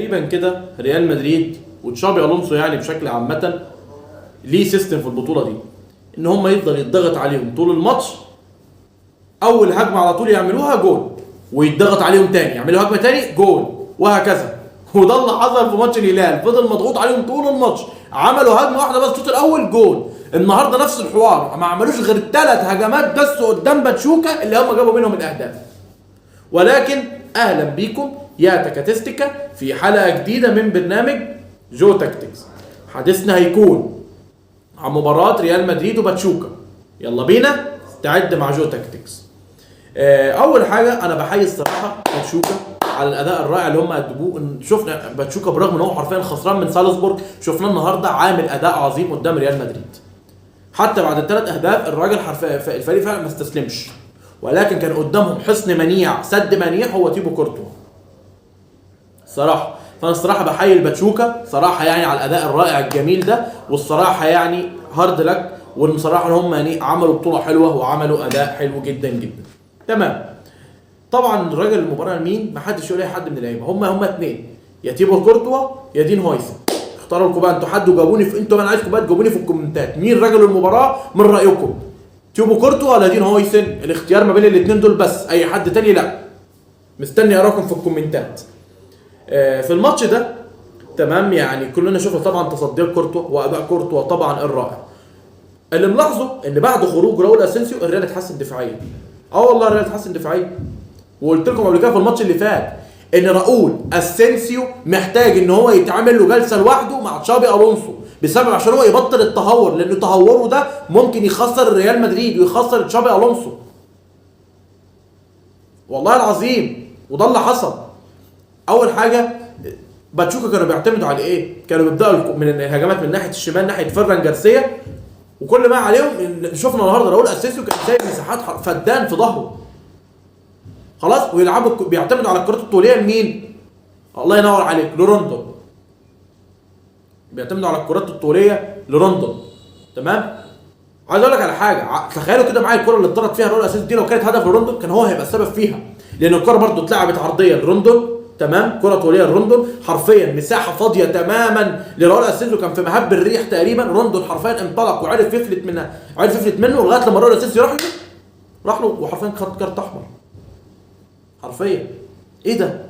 تقريبا كده ريال مدريد وتشابي الونسو يعني بشكل عامه ليه سيستم في البطوله دي، ان هم يفضل يتضغط عليهم طول الماتش، اول هجمه على طول يعملوها جول ويتضغط عليهم تاني يعملوا هجمه تاني جول وهكذا. وده اللي حصل في ماتش الهلال، فضل مضغوط عليهم طول الماتش، عملوا هجمه واحده بس الشوط الاول جول. النهارده نفس الحوار، ما عملوش غير 3 هجمات بس قدام باتشوكا اللي هم جابوا منهم الاهداف. ولكن اهلا بيكم يا تكاتستيكا في حلقه جديده من برنامج جو تاكتكس. حديثنا هيكون عن مباراه ريال مدريد وباتشوكا. يلا بينا استعد مع جو تاكتكس. اول حاجه انا بحيي الصراحه باتشوكا على الاداء الرائع اللي هم قدموه. شفنا باتشوكا برغم ان هو حرفيا خسران من سالزبورج، شفناه النهارده عامل اداء عظيم قدام ريال مدريد. حتى بعد ال3 اهداف الراجل حرفيا الفريق فعلا ما استسلمش، ولكن كان قدامهم حصن منيع، سد منيع هو تيبو كورتوا صراحه. فانا الصراحه بحيي الباتشوكا صراحه يعني على الاداء الرائع الجميل ده، والصراحه يعني هارد لك، والصراحه ان هم يعني عملوا بطوله حلوه وعملوا اداء حلو جدا جدا. تمام. طبعا الراجل المباراه مين؟ ما حدش يقول اي حد من اللعيبه، هم 2 يا تيبو كورتوا يا دين هويسن. اختاروا لكم بقى انتوا حد وجابوني في انتوا، انا عايزكم بقى تجاوبوني في الكومنتات مين رجل المباراه من رايكم؟ تيبو كورتوا ولا دين هويسن؟ الاختيار ما بين الاثنين دول بس، اي حد تاني لا. مستني اراكم في الكومنتات. في الماتش ده تمام يعني كلنا شفنا طبعا تصديات كورتوا واداء كورتوا طبعا الرائع. اللي ملاحظه ان بعد خروج راؤول اسينسيو الريال اتحسن دفاعيا. والله الريال اتحسن دفاعيا. وقلت لكم قبل كده في الماتش اللي فات ان راؤول اسينسيو محتاج ان هو يتعمل له جلسه لوحده مع تشابي الونسو، بسبب عشان هو يبطل التهور، لان تهوره ده ممكن يخسر ريال مدريد ويخسر تشابي الونسو. والله العظيم وده اللي حصل. اول حاجه باتشوكا كانوا بيعتمدوا على ايه؟ كانوا بيبداوا من الهجمات من ناحيه الشمال ناحيه فران جارسيا، وكل ما عليهم شفنا النهارده راؤول اسينسيو كان سايب مساحات فدان في ظهره خلاص، ويلعبوا بيعتمدوا على الكرات الطوليه لمين؟ الله ينور عليك، لروندون. بيعتمدوا على الكرات الطوليه لروندون. تمام؟ عايز اقول لك على حاجه، تخيلوا كده معايا الكره اللي اتطرد فيها راؤول اسينسيو دي لو كانت هدف لروندون كان هو هيبقى السبب فيها، لان الكره برده اتلعبت عرضيه لروندون. تمام؟ كره طوليه لروندون، حرفيا مساحه فاضيه تماما لراؤول اسينسيو، كان في مهب الريح تقريبا. روندون حرفيا انطلق وعرف يفلت منه لغايه لما راؤول اسينسيو راح له وحرفيا خد كارت احمر. حرفيا ايه ده؟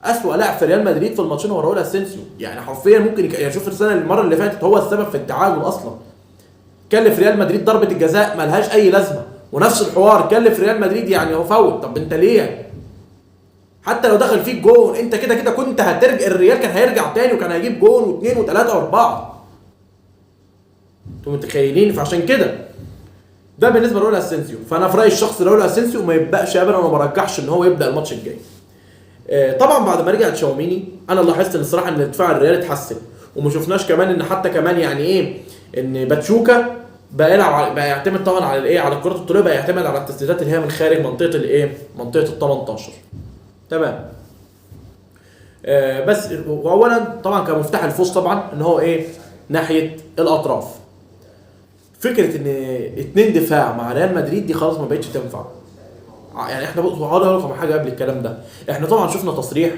اسوأ لاعب في ريال مدريد في الماتشين هو راؤول اسينسيو، يعني حرفيا ممكن يعني شوف المره اللي فاتت هو السبب في التعادل اصلا. كلف ريال مدريد ضربه الجزاء ملهاش اي لازمه، ونفس الحوار كلف ريال مدريد يعني هو فاول. طب انت ليه؟ حتى لو دخل فيك جول انت كده كده كنت هترجع، الريال كان هيرجع تاني وكان هيجيب جول واثنين وثلاثه واربعه. انتوا متخيلين؟ فعشان كده ده بالنسبه لراؤول اسينسيو. فانا في رايي الشخصي راؤول اسينسيو ما يبداش ابدا، انا ما برجحش ان هو يبدا الماتش الجاي. طبعا بعد ما رجع تشاوميني انا لاحظت ان الصراحه ان دفاع الريال اتحسن، وما شفناش كمان ان حتى كمان يعني ايه ان باتشوكا بقى يلعب، بقى يعتمد طبعا على الايه، على الكرات الطوليه، بقى يعتمد على التسديدات اللي هي من خارج منطقه الايه، منطقه ال 18. تمام. بس واولا طبعا كان مفتاح الفوز طبعا ان هو ايه، ناحيه الاطراف. فكره ان 2 دفاع مع ريال مدريد دي خلاص ما بقتش تنفع. يعني احنا هقول لكم حاجه قبل الكلام ده، احنا طبعا شفنا تصريح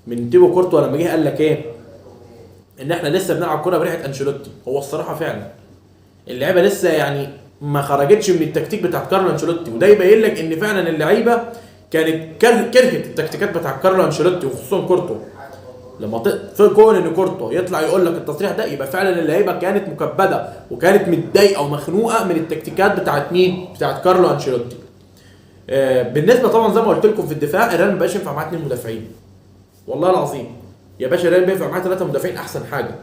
من تيبو كورتوا لما جه قال لك ايه، ان احنا لسه بنلعب كوره بريحه انشيلوتي. هو الصراحه فعلا اللعيبه لسه يعني ما خرجتش من التكتيك بتاع كارلو انشيلوتي، وده يبين لك ان فعلا اللعيبه كانت كرهت التكتيكات بتاع كارلو انشيلوتي وخصوصا كورتوا. لما في كون ان كورتوا يطلع يقول لك التصريح ده يبقى فعلا اللعيبه كانت مكبده وكانت متضايقه ومخنوقه من التكتيكات بتاعت مين؟ بتاعت كارلو انشيلوتي. بالنسبه طبعا زي ما قلت لكم في الدفاع الريال ما بقاش ينفع معاه 2 مدافعين. والله العظيم يا باشا الريال بينفع معاه 3 مدافعين احسن حاجه،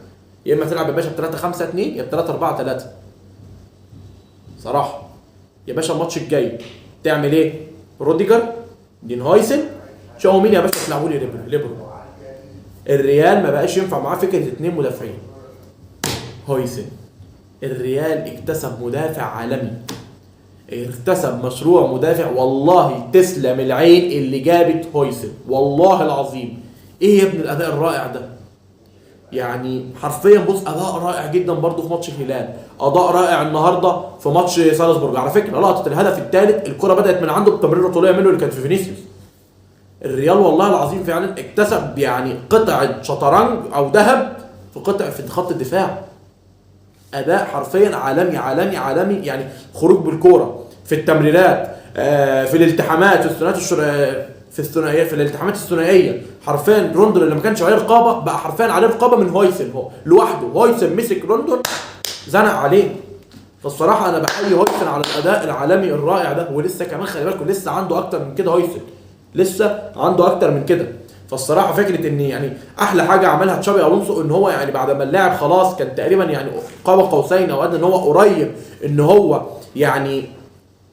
يا اما تلعب يا باشا ب 3-5-2 يا ب 3-4-3 صراحه. يا باشا الماتش الجاي تعمل ايه؟ روديجر، دين هويسن، تشاوميني يا باشا تلعبوا لي ليبرو. الريال ما بقاش ينفع معاه فكره 2 مدافعين. هويسن الريال اكتسب مدافع عالمي، اكتسب مشروع مدافع. والله تسلم العين اللي جابت هويسن، والله العظيم. ايه يا ابن الاداء الرائع ده؟ يعني حرفيا بص اداء رائع جدا برضو في ماتش الهلال، اداء رائع النهارده في ماتش سالزبورج. على فكره لقطه الهدف الثالث الكره بدات من عنده بتمريره طوليه منه اللي كانت في فينيسيوس. الريال والله العظيم فعلا اكتسب يعني قطعه شطرنج او ذهب في خط الدفاع. اداء حرفيا عالمي عالمي عالمي، يعني خروج بالكوره في التمريرات، في الالتحامات، في الثنائيات، في الالتحامات الثنائيه. حرفيا روندون اللي ما كانش عليه رقابه بقى حرفيا عليه رقابه من هويسن، هو لوحده هويسن مسك روندون زنق عليه. فالصراحه انا بحيي هويسن على الاداء العالمي الرائع ده، ولسه كمان خلي بالكم لسه عنده اكتر من كده، هويسن لسه عنده اكتر من كده. فالصراحه فكره ان يعني احلى حاجه عملها تشابي الونسو ان هو يعني بعد ما اللاعب خلاص كان تقريبا يعني قاب قوسين او ادنى ان هو قريب ان هو يعني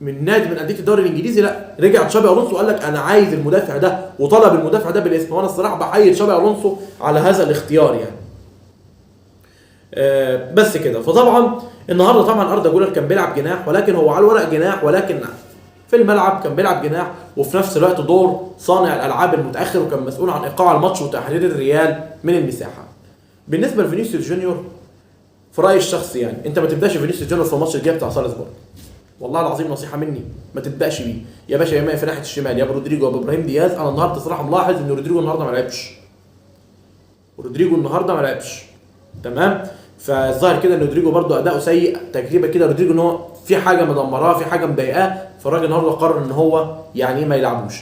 من نادي من انديه الدوري الانجليزي، لا رجع تشابي الونسو وقال لك انا عايز المدافع ده وطلب المدافع ده بالاسم. وانا الصراحه بحيي تشابي الونسو على هذا الاختيار يعني. بس كده. فطبعا النهارده طبعا اردا جولر كان بيلعب جناح، ولكن هو على الورق جناح، ولكن في الملعب كان بيلعب جناح وفي نفس الوقت دور صانع الالعاب المتاخر، وكان مسؤول عن ايقاع الماتش وتحرير الريال من المساحه. بالنسبه لفينيسيوس جونيور في رايي الشخصي يعني انت ما تبداش فينيسيوس جونيور في الماتش الجاي بتاع سالزبورج، والله العظيم نصيحه مني ما تبداش بيه يا باشا، يا اما في ناحيه الشمال يا برودريجو يا ابراهيم دياز. انا النهارده صراحه ملاحظ ان رودريجو النهارده ما لعبش، تمام. فالظاهر كده ان رودريجو برده اداؤه سيء تجربه كده، رودريجو ان هو في حاجه مدمراه، في حاجه مضايقاه، فالراجل النهارده قرر ان هو يعني ما يلعبوش.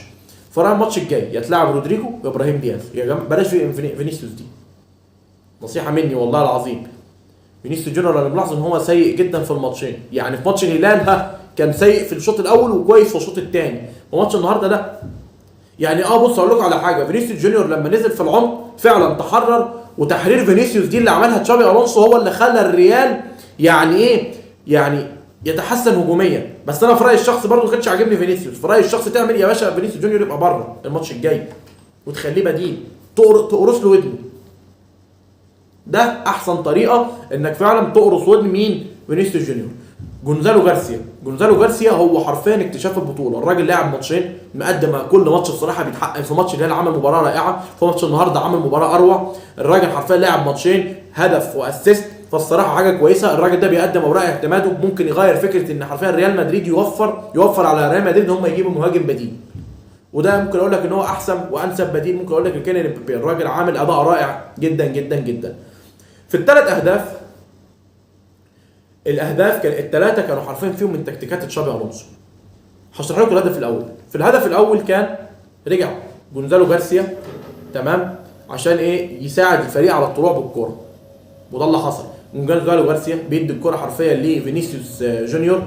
فراح الماتش الجاي يتلعب رودريجو وابراهيم دياز يا جماعه، بلاش فينيسيوس دي، نصيحه مني والله العظيم. فينيسيوس جونيور انا ملاحظ ان هو سيء جدا في الماتشين، يعني في ماتش الهلال كان سيء في الشوط الاول وكويس في الشوط الثاني، وماتش النهارده لا. يعني بص اقول لكم على حاجه، فينيسيوس جونيور لما نزل في العمق فعلا تحرر، وتحرير فينيسيوس دي اللي عملها تشابي الونسو هو اللي خلى الريال يعني يعني يتحسن هجوميا. بس انا في رايي الشخصي برضه ما كانش عاجبني فينيسيوس، في رايي الشخصي تعمل يا باشا فينيسيوس جونيور يبقى بره الماتش الجاي وتخليه بديل، تقرص له ودنه. ده احسن طريقه انك فعلا تقرص ودن مين؟ فينيسيوس جونيور. جونزالو جارسيا هو حرفيا اكتشاف البطوله، الراجل لاعب ماتشين مقدم كل ماتش الصراحه بيتحقق، في ماتش الهلال عمل مباراه رائعه، في ماتش النهارده عمل مباراه اروع. الراجل حرفيا لاعب ماتشين هدف واسيست، فالصراحه حاجه كويسه. الراجل ده بيقدم اوراق اعتماده، ممكن يغير فكره ان حرفيا ريال مدريد يوفر على ريال مدريد ان هم يجيبوا مهاجم بديل، وده ممكن اقول لك ان هو احسن وانسب بديل. ممكن اقول لك كيليان امبابي، الراجل عامل اداء رائع جدا جدا جدا. في الثلاث اهداف، الاهداف كان الثلاثه كانوا حرفيا فيهم من تكتيكات تشابي الونسو. هشرح لكم الهدف الاول. في الهدف الاول كان رجع جونزالو جارسيا تمام عشان يساعد الفريق على الطلوع بالكوره، وده اللي حصل. جونزالو جارسيا بيدي الكوره حرفيا لفينيسيوس جونيور،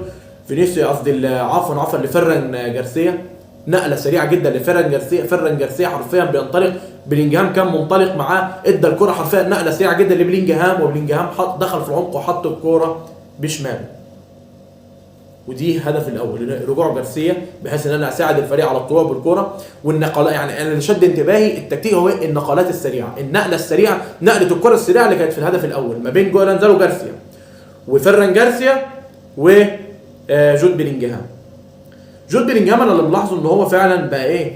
فينيسيوس قصدي عفوا لفيران جارسيا، نقله سريعه جدا لفيران جارسيا. فيران جارسيا حرفيا بينطلق، بلينجهام كان منطلق معاه، ادى الكره حرفيا نقله سريعه جدا لبلينجهام، وبلينجهام دخل في العمق وحط الكوره بشماله. ودي هدف الاول، رجوع جارسيا بحيث ان انا اساعد الفريق على الطلوع بالكوره والنقلات. يعني انا اللي شد انتباهي التكتيك هو النقلات السريعه، النقله السريعه، نقله الكره السريعه اللي كانت في الهدف الاول ما بين جونزالو جارسيا وفيران جارسيا وجود بلينجهام. جود بلينجهام انا اللي ملاحظه ان هو فعلا بقى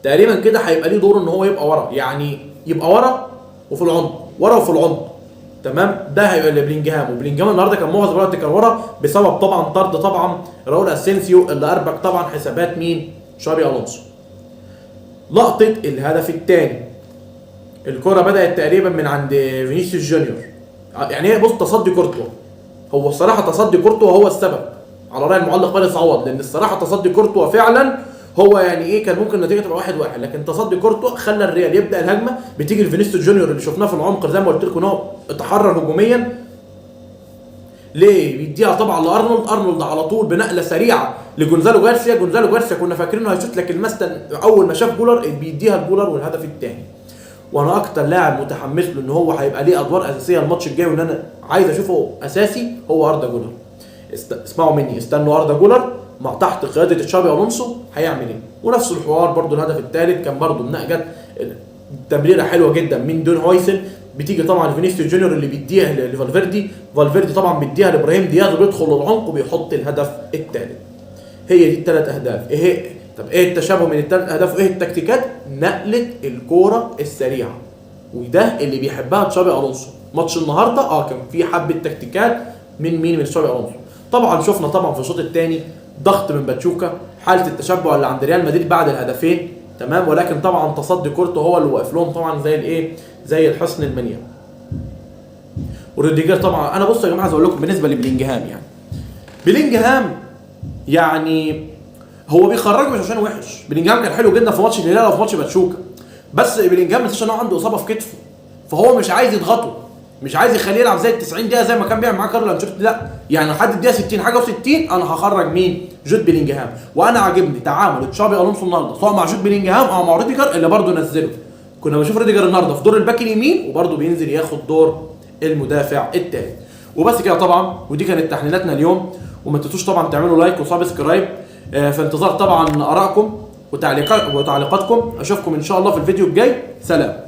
تقريبا كده هيبقى ليه دور ان هو يبقى ورا، يعني يبقى ورا وفي العمق، تمام. ده هيبقى لبلينجهام، وبلينجهام النهارده كان معظم الوقت كان ورا بسبب طبعا طرد طبعا راؤول اسينسيو اللي اربك طبعا حسابات مين؟ تشابي الونسو. لقطه الهدف الثاني، الكره بدات تقريبا من عند فينيسيوس جونيور، يعني بص تصدي كورتوا، هو الصراحه تصدي كورتوا هو السبب على راي المعلق فارس عوض، لان الصراحه تصدي كورتوا فعلا هو يعني كان ممكن النتيجه تبقى 1-1، لكن تصدي كورتوا خلى الريال يبدا الهجمه، بتيجي لفينيسيوس جونيور اللي شفناه في العمق زي ما قلت لكم ان هو اتحرر هجوميا. ليه؟ بيديها طبعا لارنولد على طول بنقله سريعه لجونزالو جارسيا. جونزالو جارسيا كنا فاكرينه هيشوط، لكن اول ما شاف جولر بيديها الجولر والهدف الثاني. وانا اكتر لاعب متحمس له ان هو هيبقى ليه ادوار اساسيه الماتش الجاي وان انا عايز اشوفه اساسي هو اردا جولر. اسمعوا مني، استنوا اردا جولر مع تحت قياده تشابي الونسو هيعمل ايه. ونفس الحوار برده الهدف الثالث كان برده جت تمريره حلوه جدا من دون هويسن، بتيجي طبعا فينيسيوس جونيور اللي بيديها لفالفيردي، فالفيردي طبعا بيديها لابراهيم دياز وبيدخل للعمق وبيحط الهدف الثالث. هي دي الثلاث اهداف. طب ايه التشابه من الثلاث اهداف وايه التكتيكات؟ نقله الكوره السريعه، وده اللي بيحبها تشابي الونسو. ماتش النهارده كان في حبه تكتيكات من تشابي الونسو. طبعا شفنا طبعا في الشوط الثاني ضغط من باتشوكا، حاله التشبع اللي عند ريال مدريد بعد الهدفين تمام، ولكن طبعا تصدي كورته هو اللي واقف لهم طبعا زي الايه، زي الحصن المنيع. وروديجر طبعا، انا بصوا يا جماعه عايز اقول لكم بالنسبه لبلينجهام، يعني بلينجهام يعني هو بيخرجه مش عشان وحش، بلينجهام كان حلو جدا في ماتش الهلال وفي ماتش باتشوكا، بس بلينجهام ما تنساش ان هو عنده اصابه في كتفه، فهو مش عايز يضغطه، مش عايز يخليه يلعب زي ال 90 دقيقه زي ما كان بيعمل معاه كارلو انشيلوتي، لا يعني لحد الدقيقه 60 حاجه و60 انا هخرج مين؟ جود بلينجهام. وانا عاجبني تعامل تشابي الونسو النهارده سواء مع جود بلينجهام او مع روديجر اللي برده نزله. كنا بنشوف روديجر النهارده في دور الباك اليمين وبرده بينزل ياخد دور المدافع الثاني. وبس كده طبعا، ودي كانت تحليلاتنا اليوم. وما تنسوش طبعا تعملوا لايك وسبسكرايب، في انتظار طبعا ارائكم وتعليقاتكم. اشوفكم ان شاء الله في الفيديو الجاي. سلام.